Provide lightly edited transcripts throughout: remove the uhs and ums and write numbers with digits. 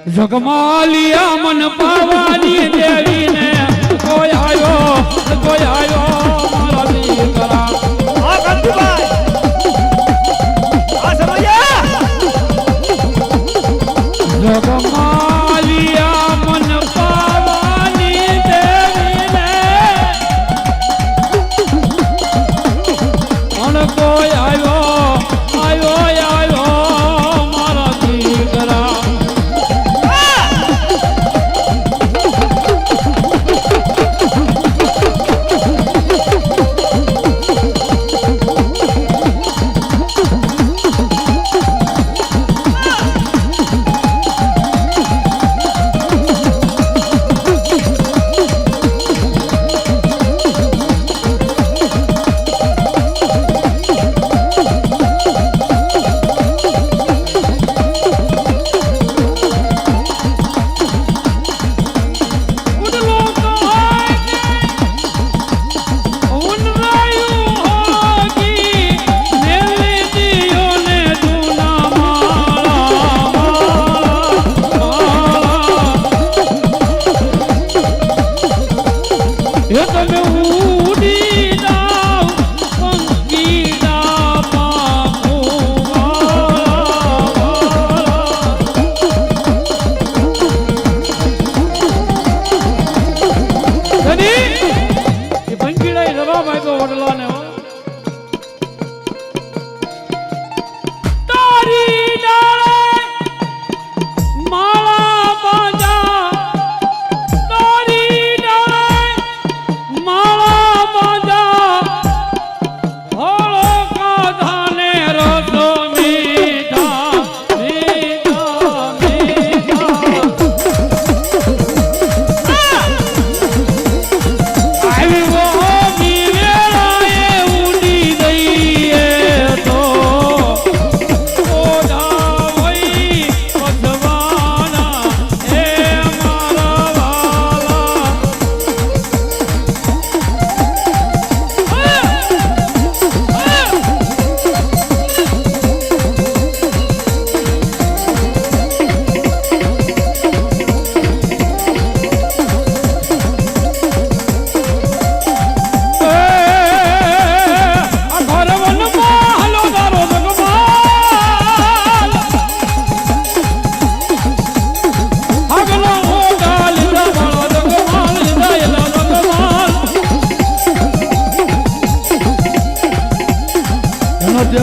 જગમાલિયા મન પાવાની દેવીને કોઈ આયો મારા દીકરા આ કાંતિભાઈ આ સમજ્યા જગમાલિયા મન પાવાની દેવીને અન કોઈ આયો મારા દીકરા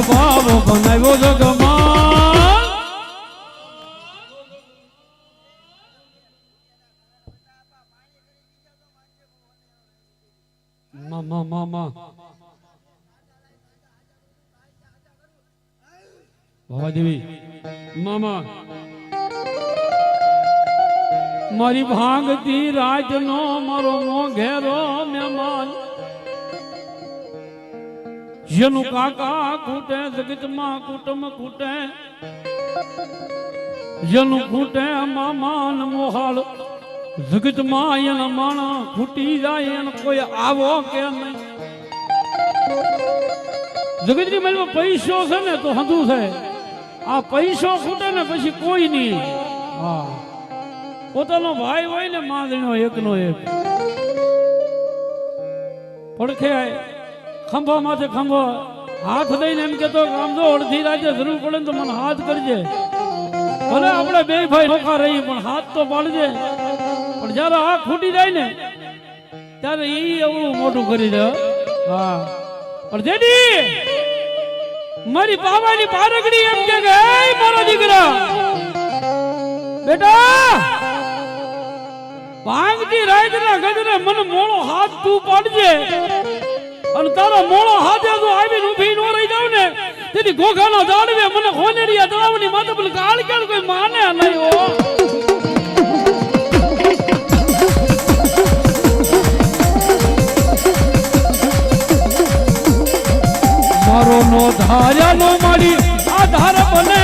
બાબો બનાવ્યો જગમાલ મામા ભવાદેવી મામા મારી ભાંગતી રાજનો મારો મોઘેરો મહેમાન જેનું કાકા કૂટે જગતમાં કુટુંબ કૂટે જેનું કૂટે મામાન મોહાળ જગતમાં એના માણા ખૂટી જાય એને કોઈ આવો કે નહીં જગતની મેલમાં પૈસો છે ને તો હંધું છે આ પૈસો ખૂટે ને પછી કોઈ નહીં હા પોતાનો ભાઈ હોય ને માંદણીનો એકનો એક પડખે ખંભા માથે ખંભો હાથ દઈને એમ કેતો આમ જો અડધી રાતે જરૂર પડે ને તો મને હાથ કરજે ભલે આપણે બે ભાઈ નોખા રહી પણ હાથ તો પાડજે પણ જયારે આ ખૂટી જાય ને ત્યારે ઈ એવું મોટું કરી દે હા પણ જેડી મારી બાવાની પારગડી એમ કે મારા દીકરા બેટા ભાંગતી રાતના ગજરે મને મોળો હાથ તું પાડજે અને તારા મોળો હાથે જો આવીને ઊભી નો રહી જાવ ને તેની ગોખાના જાળવે મને ખોનેડિયા તળાવની માથે પેલી કાળ કેળ કોઈ માને નહીં હો મારો નો ધાર્યા નો મારી આધાર બને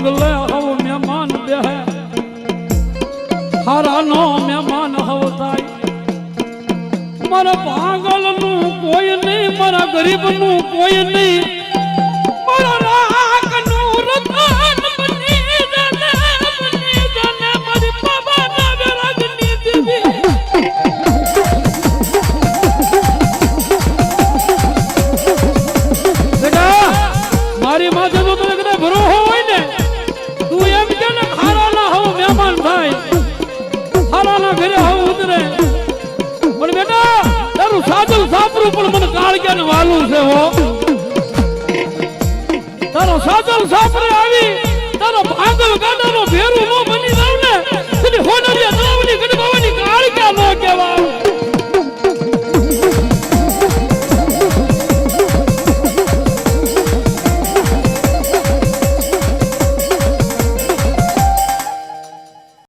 ભાંગલે હવ મહેમાન બેહે હારાનો મહેમાન હવ થાય મારા ભાંગલ નું કોઈ નહીં મારા ગરીબ નું કોઈ નહીં મારા રાગ નું રતન બની જાને મારી બાબા ના વેરાગની દેવી મારી માથે તો તને કદાચ ભરોસો હોય ને તું એમ કે ને ખારાના હવ મહેમાન થાય ખારાના ઘરે હવ ઉતરે પણ બેટા તારું સાજલ સાપરું પણ મને કાળગ્યા ને વાલું છે હો તારો સાજલ સાપરે આવી